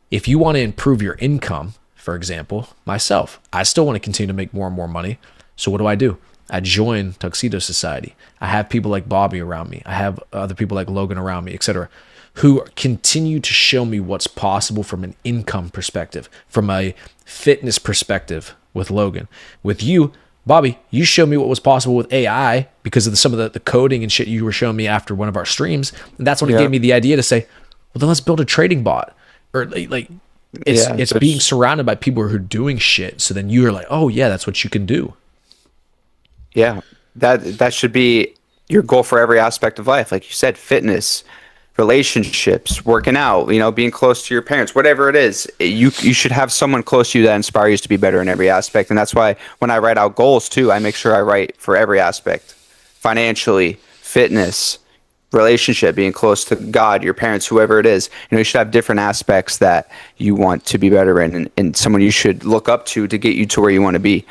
If you want to improve your income, for example, myself, I still want to continue to make more and more money. So what do? I join Tuxedo Society. I have people like Bobby around me. I have other people like Logan around me, etc., who continue to show me what's possible from an income perspective, from a fitness perspective with Logan. With you, Bobby, you showed me what was possible with AI because of some of the coding and shit you were showing me after one of our streams. And that's when it gave me the idea to say, well, then let's build a trading bot. Or like it's being surrounded by people who are doing shit. So then you're like, oh yeah, that's what you can do. Yeah, that should be your goal for every aspect of life. Like you said, fitness, relationships, working out, being close to your parents, whatever it is, you should have someone close to you that inspires you to be better in every aspect. And that's why when I write out goals too, I make sure I write for every aspect, financially, fitness, relationship, being close to God, your parents, whoever it is. You should have different aspects that you want to be better in, and someone you should look up to get you to where you want to be.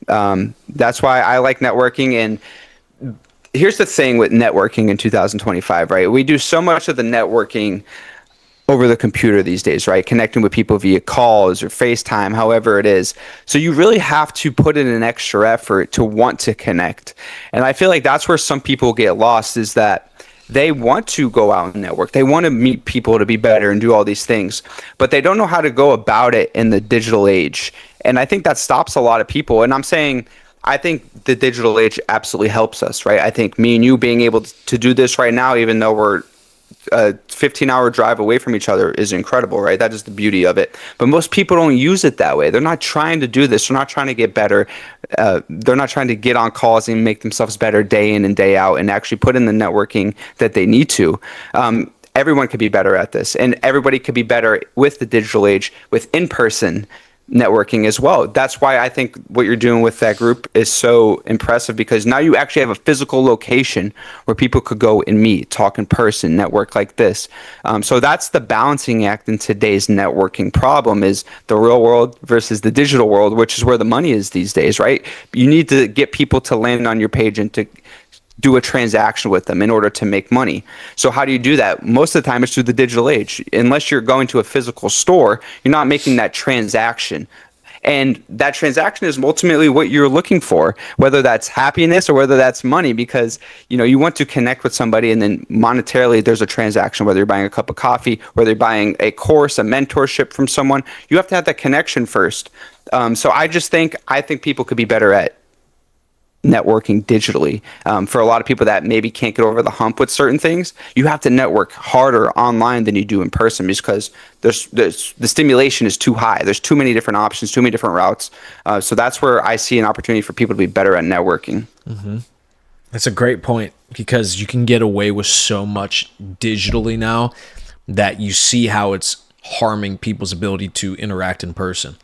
That's why I like networking. And here's the thing with networking in 2025, right? We do so much of the networking over the computer these days, right? Connecting with people via calls or FaceTime, however it is. So you really have to put in an extra effort to want to connect. And I feel like that's where some people get lost, is that they want to go out and network. They want to meet people to be better and do all these things, but they don't know how to go about it in the digital age. And I think that stops a lot of people. And I think the digital age absolutely helps us, right? I think me and you being able to do this right now, even though we're a 15-hour drive away from each other, is incredible, right? That is the beauty of it. But most people don't use it that way. They're not trying to do this. They're not trying to get better. They're not trying to get on calls and make themselves better day in and day out and actually put in the networking that they need to. Everyone could be better at this, and everybody could be better with the digital age, with in-person networking as well. That's why I think what you're doing with that group is so impressive, because now you actually have a physical location where people could go and meet, talk in person, network like this. So that's the balancing act in today's networking problem, is the real world versus the digital world, which is where the money is these days, right? You need to get people to land on your page and to do a transaction with them in order to make money. So how do you do that? Most of the time it's through the digital age. Unless you're going to a physical store, you're not making that transaction. And that transaction is ultimately what you're looking for, whether that's happiness or whether that's money, because you want to connect with somebody, and then monetarily there's a transaction, whether you're buying a cup of coffee, whether you're buying a course, a mentorship from someone. You have to have that connection first. So I think people could be better at networking digitally. For a lot of people that maybe can't get over the hump with certain things, you have to network harder online than you do in person, because there's the stimulation is too high. There's too many different options, too many different routes. So that's where I see an opportunity for people to be better at networking. Mm-hmm. That's a great point, because you can get away with so much digitally now that you see how it's harming people's ability to interact in person.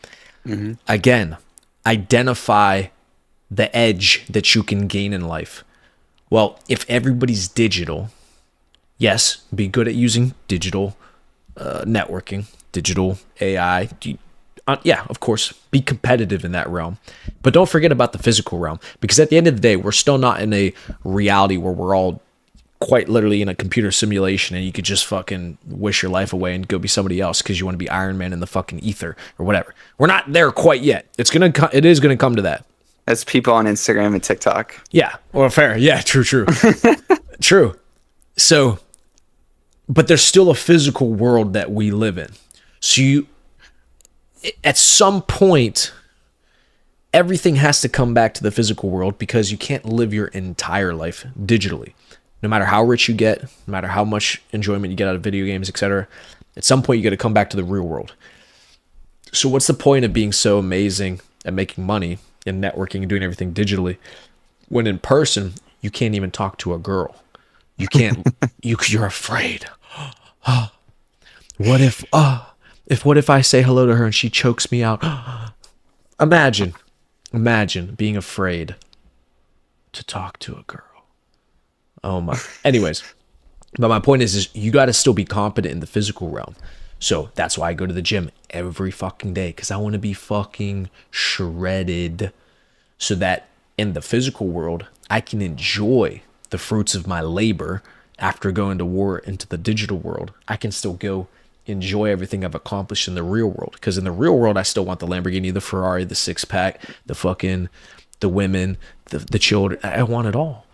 Mm-hmm. Again, identify the edge that you can gain in life. Well, if everybody's digital, yes, be good at using digital networking, digital AI. Yeah, of course, be competitive in that realm. But don't forget about the physical realm, because at the end of the day, we're still not in a reality where we're all quite literally in a computer simulation and you could just fucking wish your life away and go be somebody else because you want to be Iron Man in the fucking ether or whatever. We're not there quite yet. It is gonna come to that. As people on Instagram and TikTok. Yeah. Well, fair. Yeah, true. True. So, but there's still a physical world that we live in. So at some point, everything has to come back to the physical world, because you can't live your entire life digitally. No matter how rich you get, no matter how much enjoyment you get out of video games, etc., at some point you got to come back to the real world. So what's the point of being so amazing at making money and networking and doing everything digitally when in person you can't even talk to a girl? You can't. You're afraid. What if I say hello to her and she chokes me out? Imagine being afraid to talk to a girl. Oh my. Anyways, but my point is you got to still be competent in the physical realm. So that's why I go to the gym every fucking day, because I want to be fucking shredded, so that in the physical world, I can enjoy the fruits of my labor after going to war into the digital world. I can still go enjoy everything I've accomplished in the real world. Because in the real world, I still want the Lamborghini, the Ferrari, the six pack, the women, the children. I want it all.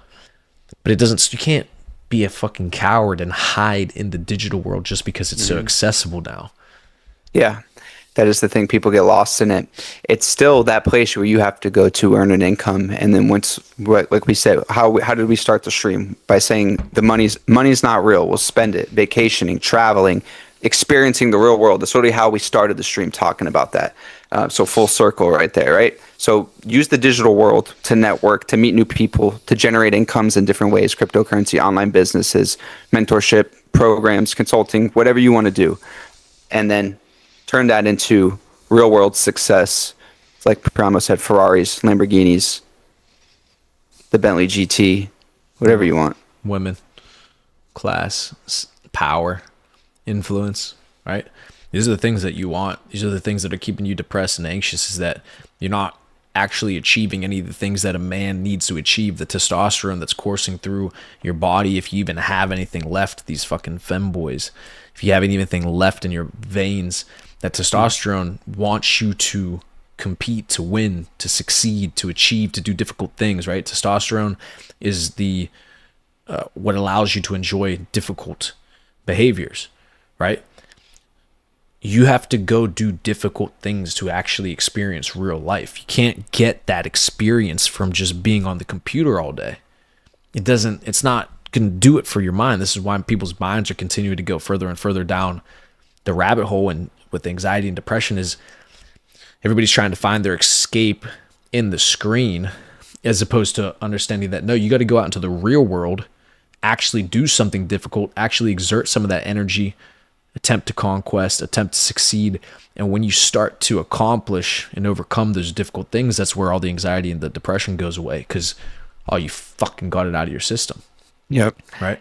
But it doesn't, you can't be a fucking coward and hide in the digital world just because it's so accessible now. Yeah, that is the thing. People get lost in it. It's still that place where you have to go to earn an income. And then once, like we said, how did we start the stream? By saying the money's not real. We'll spend it vacationing, traveling, experiencing the real world. That's really how we started the stream, talking about that. So full circle right there, right? So use the digital world to network, to meet new people, to generate incomes in different ways: cryptocurrency, online businesses, mentorship, programs, consulting, whatever you want to do. And then turn that into real world success. Like Pramo said, Ferraris, Lamborghinis, the Bentley GT, whatever you want. Women, class, power, influence, right? These are the things that you want. These are the things that are keeping you depressed and anxious, is that you're not actually achieving any of the things that a man needs to achieve. The testosterone that's coursing through your body, if you even have anything left, these fucking femboys, if you have anything left in your veins, that testosterone wants you to compete, to win, to succeed, to achieve, to do difficult things, right? Testosterone is the what allows you to enjoy difficult behaviors, right? You have to go do difficult things to actually experience real life. You can't get that experience from just being on the computer all day. It's not going to do it for your mind. This is why people's minds are continuing to go further and further down the rabbit hole. And with anxiety and depression, is everybody's trying to find their escape in the screen, as opposed to understanding that, no, you got to go out into the real world, actually do something difficult, actually exert some of that energy, attempt to conquest, attempt to succeed. And when you start to accomplish and overcome those difficult things, that's where all the anxiety and the depression goes away, because you fucking got it out of your system. Yep. Right.